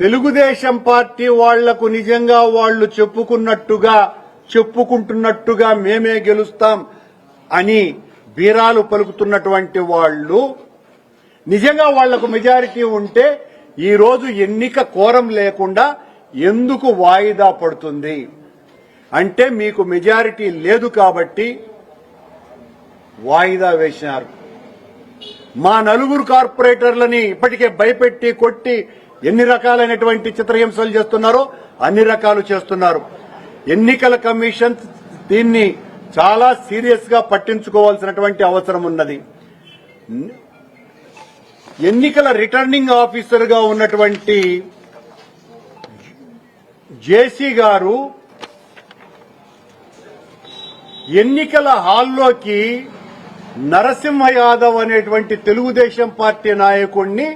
Telugu Desam party వాళ్లకు నిజంగా వాళ్ళు చెప్పుకుంటున్నట్టుగా మేమే గెలుస్తాం అని బీరాలు పలుకుతున్నటువంటి వాళ్ళు నిజంగా వాళ్లకు మెజారిటీ ఉంటే ఈ రోజు ఎన్నిక కోరం లేకుండా ఎందుకు వాయిదా పడుతుంది అంటే మీకు మెజారిటీ లేదు కాబట్టి వాయిదా వేశారు. మా నలుగురు కార్పొరేటర్లని ఇప్పటికే భయపెట్టి కొట్టి ఎన్ని రకాలైనటువంటి చిత్రహింసలు చేస్తున్నారో అన్ని రకాలు చేస్తున్నారు. ఎన్నికల కమిషన్ దీన్ని చాలా సీరియస్ గా పట్టించుకోవాల్సినటువంటి అవసరం ఉన్నది. ఎన్నికల రిటర్నింగ్ ఆఫీసర్ గా ఉన్నటువంటి జేసీ గారు ఎన్నికల హాల్లోకి నరసింహ యాదవ్ అనేటువంటి తెలుగుదేశం పార్టీ నాయకుడిని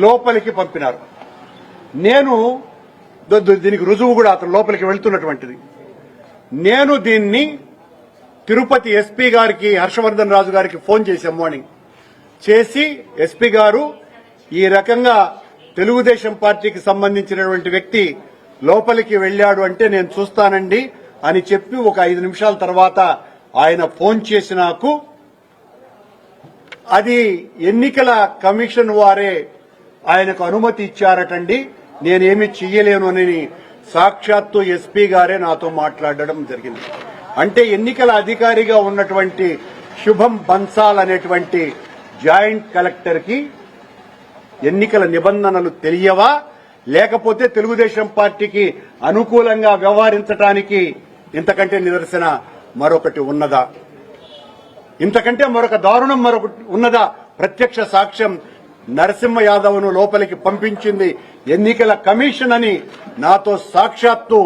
లోపలికి పంపినారు. నేను దీనికి రుజువు కూడా అతను లోపలికి వెళ్తున్నటువంటిది. నేను దీన్ని తిరుపతి ఎస్పీ గారికి హర్షవర్ధన్ రాజు గారికి ఫోన్ చేశాం మార్నింగ్ చేసి, ఎస్పీ గారు ఈ రకంగా తెలుగుదేశం పార్టీకి సంబంధించినటువంటి వ్యక్తి లోపలికి వెళ్లాడు అంటే నేను చూస్తానండి అని చెప్పి ఒక 5 నిమిషాల తర్వాత ఆయన ఫోన్ చేసి నాకు అది ఎన్నికల కమిషన్ వారే ఆయనకు అనుమతి ఇచ్చారటండి, నేనేమి చెయ్యలేను అని సాక్షాత్తు ఎస్పీ గారే నాతో మాట్లాడడం జరిగింది. అంటే ఎన్నికల అధికారిగా ఉన్నటువంటి శుభం బన్సాల్ అనేటువంటి జాయింట్ కలెక్టర్ కి ఎన్నికల నిబంధనలు తెలియవా, లేకపోతే తెలుగుదేశం పార్టీకి అనుకూలంగా వ్యవహరించడానికి ఇంతకంటే నిదర్శన మరొకటి ఉన్నదా? ఇంతకంటే మరొక దారుణం మరొకటి ఉన్నదా? ప్రత్యక్ష సాక్ష్యం నరసింహ యాదవ్ను లోపలికి పంపించింది ఎన్నికల కమిషన్ అని నాతో సాక్షాత్తు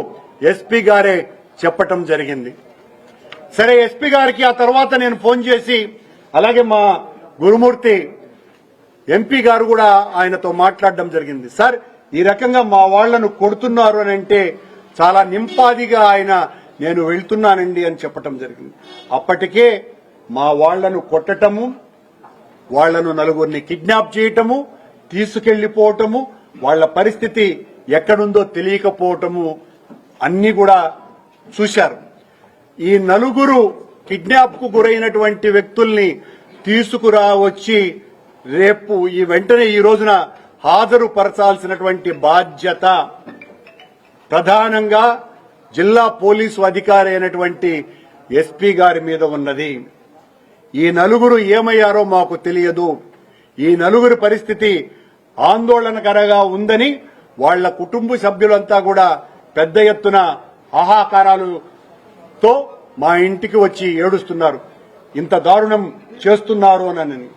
ఎస్పీ గారే చెప్పటం జరిగింది. సరే, ఎస్పీ గారికి ఆ తర్వాత నేను ఫోన్ చేసి, అలాగే మా గురుమూర్తి ఎంపీ గారు కూడా ఆయనతో మాట్లాడడం జరిగింది. సార్, ఈ రకంగా మా వాళ్లను కొడుతున్నారు అని అంటే చాలా నింపాదిగా ఆయన నేను వెళ్తున్నానండి అని చెప్పటం జరిగింది. అప్పటికే మా వాళ్లను కొట్టటము, వాళ్లను నలుగురిని కిడ్నాప్ చేయటము, తీసుకెళ్లిపోవటము, వాళ్ల పరిస్థితి ఎక్కడుందో తెలియకపోవటము అన్ని కూడా చూశారు. ఈ నలుగురు కిడ్నాప్ కు గురైనటువంటి వ్యక్తుల్ని తీసుకురావచ్చి రేపు వెంటనే ఈ రోజున హాజరుపరచాల్సినటువంటి బాధ్యత ప్రధానంగా జిల్లా పోలీసు అధికారి అయినటువంటి ఎస్పీ గారి మీద ఉన్నది. ఈ నలుగురు ఏమయ్యారో మాకు తెలియదు. ఈ నలుగురి పరిస్థితి ఆందోళనకరంగా ఉందని వాళ్ల కుటుంబ సభ్యులంతా కూడా పెద్ద ఎత్తున హాహాకారాలతో మా ఇంటికి వచ్చి ఏడుస్తున్నారు. ఇంత దారుణం చేస్తున్నారు అని.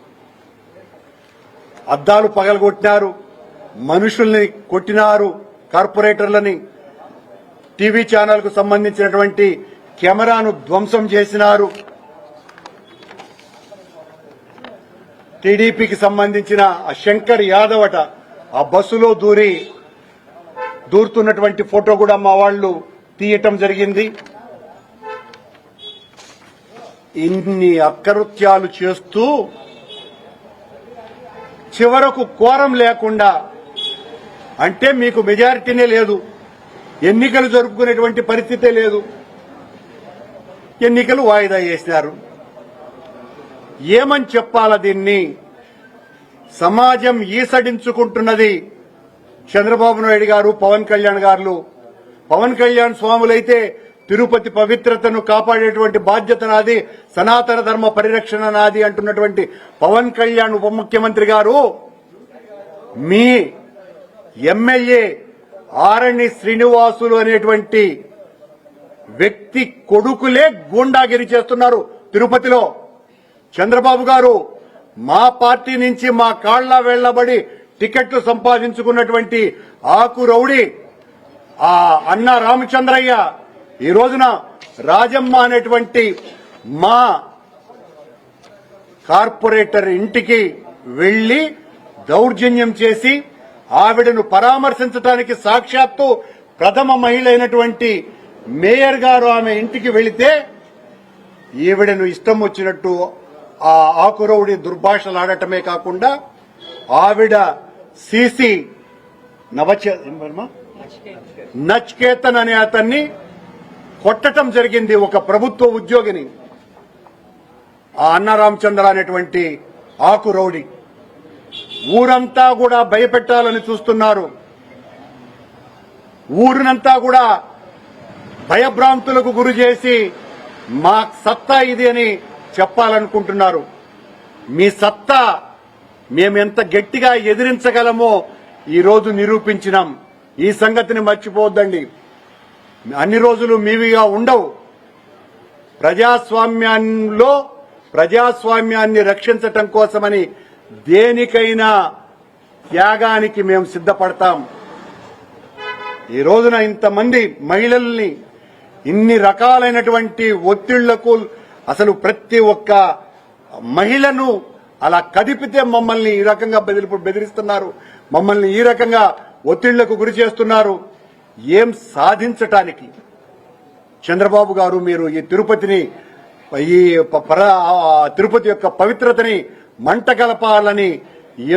అద్దాలు పగలగొట్టినారు, మనుషుల్ని కొట్టినారు, కార్పొరేటర్లని, టీవీ ఛానల్ కు సంబంధించినటువంటి కెమెరాను ధ్వంసం చేసినారు. టీడీపీకి సంబంధించిన శంకర్ యాదవ్ అట ఆ బస్సులో దూరుతున్నటువంటి ఫోటో కూడా మా వాళ్లు తీయటం జరిగింది. ఇన్ని అకృత్యాలు చేస్తూ చివరకు కోరం లేకుండా, అంటే మీకు మెజారిటీనే లేదు, ఎన్నికలు జరుపుకునేటువంటి పరిస్థితే లేదు, ఎన్నికలు వాయిదా చేసినారు. ఏమని చెప్పాలా దీన్ని? సమాజం ఈసడించుకుంటున్నది. చంద్రబాబు నాయుడు గారు, పవన్ కళ్యాణ్ గారు. పవన్ కళ్యాణ్ స్వాములైతే తిరుపతి పవిత్రతను కాపాడేటువంటి బాధ్యత నాది, సనాతన ధర్మ పరిరక్షణ నాది అంటున్నటువంటి పవన్ కళ్యాణ్ ఉప ముఖ్యమంత్రి గారు మీ ఎమ్మెల్యే ఆరణి శ్రీనివాసులు అనేటువంటి వ్యక్తి కొడుకులే గూండాగిరి చేస్తున్నారు తిరుపతిలో. చంద్రబాబు గారు మా పార్టీ నుంచి మా కాళ్ల వెళ్లబడి టికెట్లు సంపాదించుకున్నటువంటి ఆకు రౌడీ ఆ అన్న రామచంద్రయ్య ఈ రోజున రాజమ్మ అనేటువంటి మా కార్పొరేటర్ ఇంటికి వెళ్లి దౌర్జన్యం చేసి ఆవిడను పరామర్శించడానికి సాక్షాత్తు ప్రథమ మహిళ అయినటువంటి మేయర్ గారు ఆమె ఇంటికి వెళితే ఈవిడను ఇష్టం వచ్చినట్టు ఆ ఆకురౌడి దుర్భాషలాడటమే కాకుండా ఆవిడ సీసీ నచ్కేతన్ అనే అతన్ని కొట్టడం జరిగింది, ఒక ప్రభుత్వ ఉద్యోగిని. ఆ అన్న రామచంద్ర అనేటువంటి ఆకు రౌడీ. ఊరంతా కూడా భయపెట్టాలని చూస్తున్నారు. ఊరినంతా కూడా భయభ్రాంతులకు గురి చేసి మా సత్తా ఇది అని చెప్పాలనుకుంటున్నారు. మీ సత్తా మేమెంత గట్టిగా ఎదిరించగలమో ఈరోజు నిరూపించినాం. ఈ సంగతిని మర్చిపోవద్దండి. అన్ని రోజులు మీవిగా ఉండవు. ప్రజాస్వామ్యంలో ప్రజాస్వామ్యాన్ని రక్షించటం కోసమని దేనికైనా త్యాగానికి మేము సిద్ధపడతాం. ఈ రోజున ఇంతమంది మహిళల్ని ఇన్ని రకాలైనటువంటి ఒత్తిళ్లకు, అసలు ప్రతి ఒక్క మహిళను అలా కదిపితే మమ్మల్ని ఈ రకంగా బెదిరిస్తున్నారు, మమ్మల్ని ఈ రకంగా ఒత్తిళ్లకు గురి చేస్తున్నారు. ఏం సాధించటానికి? చంద్రబాబు గారు, మీరు ఈ తిరుపతిని, ఈ తిరుపతి యొక్క పవిత్రతని మంటగలపాలని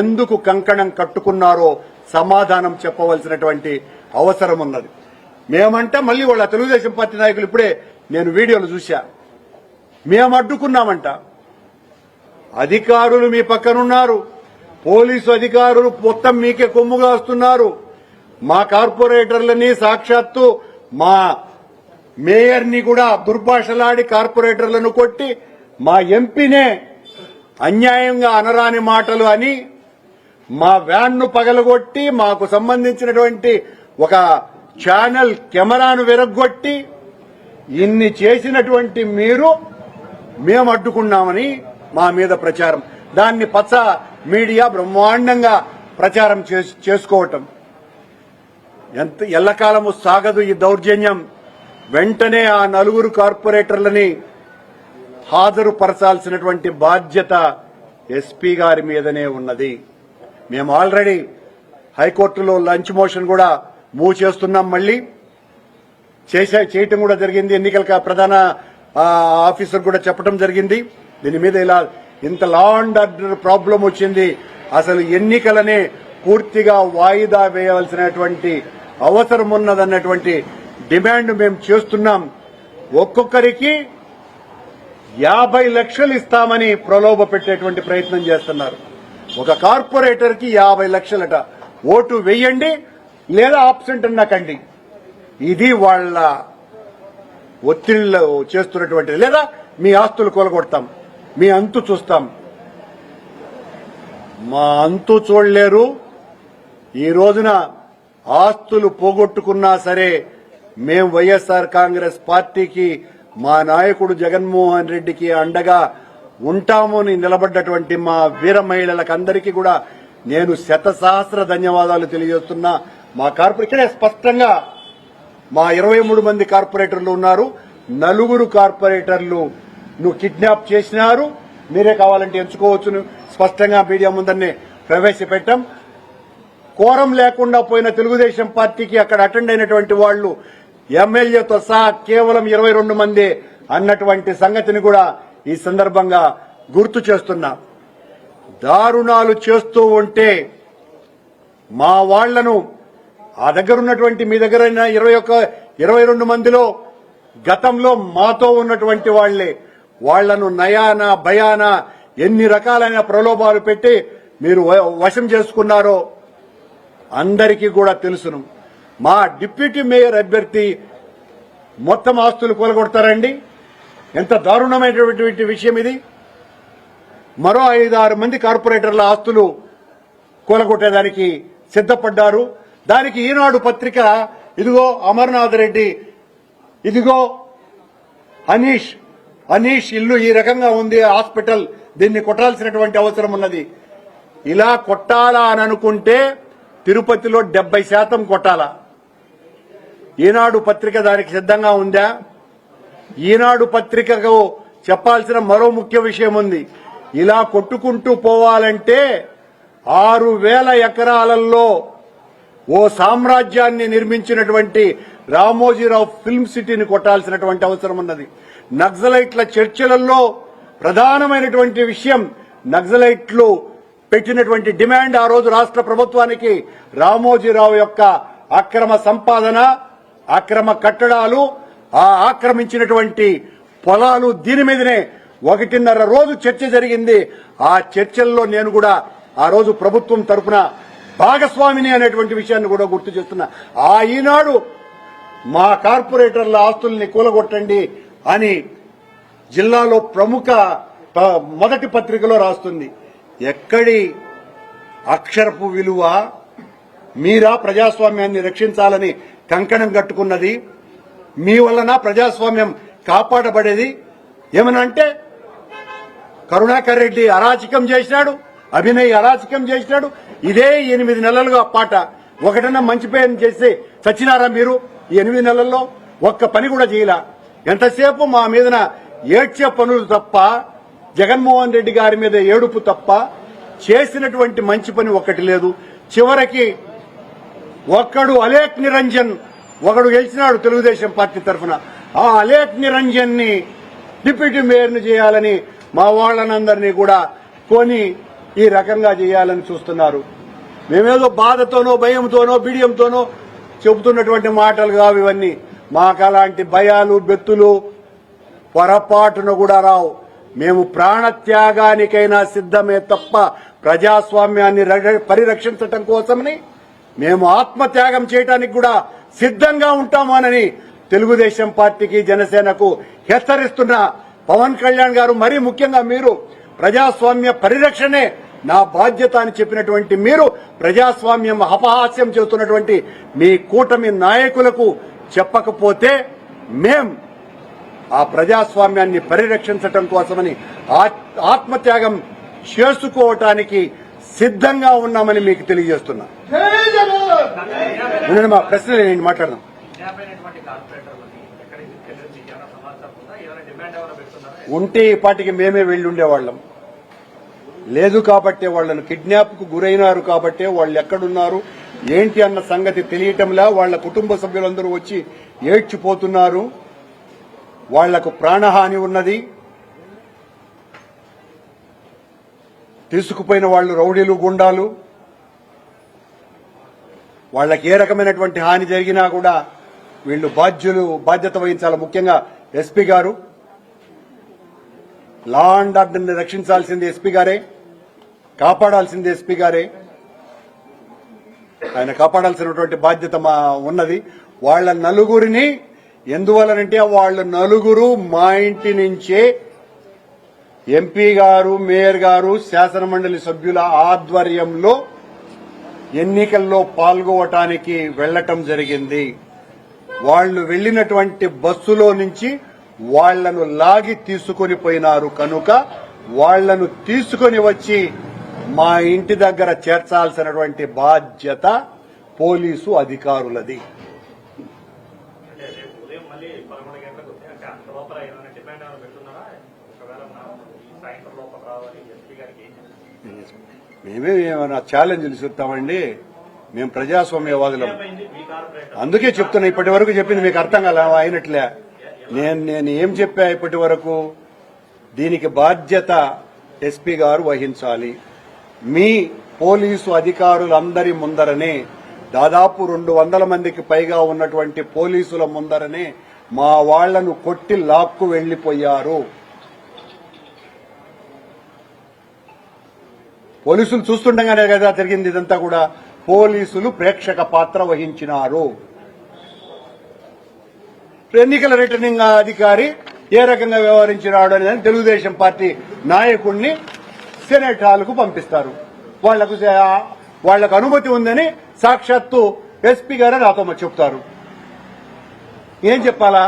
ఎందుకు కంకణం కట్టుకున్నారో సమాధానం చెప్పవలసినటువంటి అవసరం ఉన్నది. మేమంటే మళ్ళీ వాళ్ళ తెలుగుదేశం పార్టీ నాయకులు, ఇప్పుడే నేను వీడియోలు చూశా, మేము అడ్డుకున్నామంట. అధికారులు మీ పక్కనున్నారు, పోలీసు అధికారులు మొత్తం మీకే కొమ్ముగా వస్తున్నారు. మా కార్పొరేటర్లని, సాక్షాత్తు మా మేయర్ని కూడా దుర్భాషలాడి కార్పొరేటర్లను కొట్టి, మా ఎంపీనే అన్యాయంగా అనరాని మాటలు అని, మా వ్యాన్ను పగలగొట్టి, మాకు సంబంధించినటువంటి ఒక ఛానల్ కెమెరాను విరగ్గొట్టి, ఇన్ని చేసినటువంటి మీరు మేము అడ్డుకున్నామని మా మీద ప్రచారం, దాన్ని పచ్చ మీడియా బ్రహ్మాండంగా ప్రచారం చేసుకోవటం ఎంత ఎల్లకాలము సాగదు ఈ దౌర్జన్యం. వెంటనే ఆ నలుగురు కార్పొరేటర్లని హాజరుపరచాల్సినటువంటి బాధ్యత ఎస్పీ గారి మీదనే ఉన్నది. మేము ఆల్రెడీ హైకోర్టులో లంచ్ మోషన్ కూడా మూవ్ చేస్తున్నాం, మళ్లీ చేయటం కూడా జరిగింది. ఎన్నికల ప్రధాన ఆఫీసర్ కూడా చెప్పడం జరిగింది. దీని మీద ఇలా ఇంత లా అండ్ ఆర్డర్ ప్రాబ్లం వచ్చింది, అసలు ఎన్నికలనే పూర్తిగా వాయిదా వేయవలసినటువంటి అవసరం ఉన్నదన్నటువంటి డిమాండ్ మేము చేస్తున్నాం. ఒక్కొక్కరికి 50 లక్షలు ఇస్తామని ప్రలోభ పెట్టేటువంటి ప్రయత్నం చేస్తున్నారు. ఒక కార్పొరేటర్ కి 50 లక్షలట. ఓటు వెయ్యండి లేదా ఆబ్సెంట్ అన్నకండి. ఇది వాళ్ళ ఒత్తిళ్లు చేస్తున్నటువంటి, లేదా మీ ఆస్తులు కొలగొడతాం, మీ అంతు చూస్తాం. మా అంతు చూడలేరు. ఈ రోజున ఆస్తులు పోగొట్టుకున్నా సరే మేం వైఎస్ఆర్ కాంగ్రెస్ పార్టీకి, మా నాయకుడు జగన్మోహన్ రెడ్డికి అండగా ఉంటామని నిలబడ్డటువంటి మా వీర మహిళలకందరికీ కూడా నేను శతసహస్ర ధన్యవాదాలు తెలియజేస్తున్నా. మా కార్పొరేటరే స్పష్టంగా మా 23 మంది కార్పొరేటర్లు ఉన్నారు. 4 కార్పొరేటర్లు నువ్వు కిడ్నాప్ చేసినారు, మీరే కావాలంటే ఎంచుకోవచ్చును స్పష్టంగా మీడియా ముందరనే ప్రవేశపెట్టాం. కోరం లేకుండా పోయిన తెలుగుదేశం పార్టీకి అక్కడ అటెండ్ అయినటువంటి వాళ్లు ఎమ్మెల్యేతో సహా కేవలం 22 మంది అన్నటువంటి సంగతిని కూడా ఈ సందర్భంగా గుర్తు చేస్తున్నా. దారుణాలు చేస్తూ ఉంటే మా వాళ్లను, ఆ దగ్గర ఉన్నటువంటి మీ దగ్గర 22 మందిలో గతంలో మాతో ఉన్నటువంటి వాళ్లే, వాళ్లను నయాన భయాన ఎన్ని రకాలైన ప్రలోభాలు పెట్టి మీరు వశం చేసుకున్నారో అందరికీ కూడా తెలుసును. మా డిప్యూటీ మేయర్ అభ్యర్థి మొత్తం ఆస్తులు కూలగొడతారండి. ఎంత దారుణమైనటువంటి విషయం ఇది. మరో 5-6 మంది కార్పొరేటర్ల ఆస్తులు కూలగొట్టేదానికి సిద్ధపడ్డారు. దానికి ఈనాడు పత్రిక, ఇదిగో అమర్నాథ్ రెడ్డి, ఇదిగో అనీష్ ఇల్లు ఈ రకంగా ఉంది, హాస్పిటల్, దీన్ని కొట్టాల్సినటువంటి అవసరం ఉన్నది. ఇలా కొట్టాలా అని అనుకుంటే తిరుపతిలో 70% కొట్టాలా. ఈనాడు పత్రిక దానికి సిద్ధంగా ఉందా? ఈనాడు పత్రికకు చెప్పాల్సిన మరో ముఖ్య విషయం ఉంది. ఇలా కొట్టుకుంటూ పోవాలంటే 6,000 ఎకరాలలో ఓ సామ్రాజ్యాన్ని నిర్మించినటువంటి రామోజీరావు ఫిల్మ్ సిటీని కొట్టాల్సినటువంటి అవసరం ఉన్నది. నక్సలైట్ల చర్చలలో ప్రధానమైనటువంటి విషయం, నక్సలైట్లు పెట్టినటువంటి డిమాండ్ ఆ రోజు రాష్ట్ర ప్రభుత్వానికి రామోజీరావు యొక్క అక్రమ సంపాదన, అక్రమ కట్టడాలు, ఆ ఆక్రమించినటువంటి పొలాలు, దీని మీదనే 1.5 రోజు చర్చ జరిగింది. ఆ చర్చల్లో నేను కూడా ఆ రోజు ప్రభుత్వం తరఫున భాగస్వామిని అనేటువంటి విషయాన్ని కూడా గుర్తు చేస్తున్నా. ఈనాడు మా కార్పొరేటర్ల ఆస్తుల్ని కూలగొట్టండి అని జిల్లాలో ప్రముఖ మొదటి పత్రికలో రాస్తుంది. ఎక్కడి అక్షరపు విలువ? మీరా ప్రజాస్వామ్యాన్ని రక్షించాలని కంకణం కట్టుకున్నది? మీ వలన ప్రజాస్వామ్యం కాపాడబడేది? ఏమనంటే కరుణాకర్ రెడ్డి అరాచకం చేసినాడు, అభినయ్ అరాచకం చేసినాడు. ఇదే 8 నెలలుగా పాట. ఒకటన్నా మంచి పేరు చేసి చచ్చినారా మీరు? ఈ 8 నెలల్లో ఒక్క పని కూడా చేయలా. ఎంతసేపు మా మీదన ఏడ్చే పనులు తప్ప, జగన్మోహన్ రెడ్డి గారి మీద ఏడుపు తప్ప చేసినటువంటి మంచి పని ఒక్కటి లేదు. చివరికి ఒక్కడు అలేక్ నిరంజన్ ఒకడు గెలిచినాడు తెలుగుదేశం పార్టీ తరఫున. ఆ అలేక్ నిరంజన్ ని డిప్యూటీ మేయర్ని చేయాలని మా వాళ్ళనందరినీ కూడా కొని ఈ రకంగా చేయాలని చూస్తున్నారు. మేమేదో బాధతోనో, భయంతోనో, బిడియంతోనో చెబుతున్నటువంటి మాటలు కావు ఇవన్నీ. మాకు అలాంటి భయాలు, బెత్తులు పొరపాటును కూడా రావు. మేము ప్రాణత్యాగానికైనా సిద్ధమే తప్ప ప్రజాస్వామ్యాన్ని పరిరక్షించటం కోసమని మేము ఆత్మత్యాగం చేయడానికి కూడా సిద్ధంగా ఉంటామని తెలుగుదేశం పార్టీకి, జనసేనకు హెచ్చరిస్తున్న పవన్ కళ్యాణ్ గారు, మరీ ముఖ్యంగా మీరు ప్రజాస్వామ్య పరిరక్షణే నా బాధ్యత అని చెప్పినటువంటి మీరు ప్రజాస్వామ్యం అపహాస్యం చేస్తున్నటువంటి మీ కూటమి నాయకులకు చెప్పకపోతే మేం ఆ ప్రజాస్వామ్యాన్ని పరిరక్షించటం కోసమని ఆత్మత్యాగం చేసుకోవటానికి సిద్ధంగా ఉన్నామని మీకు తెలియజేస్తున్నా. మా ప్రశ్నలు నేను మాట్లాడదాం. ఉంటే ఈ పాటికి మేమే వెళ్లి ఉండేవాళ్ళం. లేదు కాబట్టే వాళ్లను కిడ్నాప్ కు గురైనారు కాబట్టే వాళ్ళు ఎక్కడున్నారు ఏంటి అన్న సంగతి తెలియటంలా వాళ్ళ కుటుంబ సభ్యులందరూ వచ్చి ఏడ్చిపోతున్నారు. వాళ్లకు ప్రాణహాని ఉన్నది. తీసుకుపోయిన వాళ్ళు రౌడీలు, గుండాలు. వాళ్ళకి ఏ రకమైనటువంటి హాని జరిగినా కూడా వీళ్ళు బాధ్యత వహించాలి. ముఖ్యంగా ఎస్పీ గారు, లా అండ్ ఆర్డర్ని రక్షించాల్సింది ఎస్పీ గారే, కాపాడాల్సింది ఎస్పీ గారే. ఆయన కాపాడాల్సినటువంటి బాధ్యత ఉన్నది. వాళ్ళ నలుగురిని ఎందువలనంటే వాళ్ళ నలుగురు మా ఇంటి నుంచే ఎంపీ గారు, మేయర్ గారు, శాసనమండలి సభ్యుల ఆధ్వర్యంలో ఎన్నికల్లో పాల్గొనటానికి వెళ్లటం జరిగింది. వాళ్లు వెళ్లినటువంటి బస్సులో నుంచి వాళ్లను లాగి తీసుకొని పోయినారు కనుక వాళ్లను తీసుకొని వచ్చి మా ఇంటి దగ్గర చేర్చాల్సినటువంటి బాధ్యత పోలీసు అధికారులది. మేమేమైనా ఛాలెంజ్లు చెప్తామండి? మేము ప్రజాస్వామ్యవాదులం. అందుకే చెప్తున్నా. ఇప్పటి వరకు చెప్పింది మీకు అర్థం కాల అయినట్లే. నేను ఏం చెప్పా ఇప్పటి వరకు? దీనికి బాధ్యత ఎస్పీ గారు వహించాలి. మీ పోలీసు అధికారులందరి ముందరనే, దాదాపు 200 మందికి పైగా ఉన్నటువంటి పోలీసుల ముందరనే మా వాళ్లను కొట్టి లాక్కు వెళ్లిపోయారు. పోలీసులు చూస్తుండగానే కదా జరిగింది ఇదంతా కూడా. పోలీసులు ప్రేక్షక పాత్ర వహించినారు. ఎన్నికల రిటర్నింగ్ అధికారి ఏ రకంగా వ్యవహరించినాడు అనేది తెలుగుదేశం పార్టీ నాయకుడిని సెనేట్ హాల్కు పంపిస్తారు. వాళ్లకు అనుమతి ఉందని సాక్షాత్తు ఎస్పీ గారే నాతో చెప్తారు. ఏం చెప్పాలా?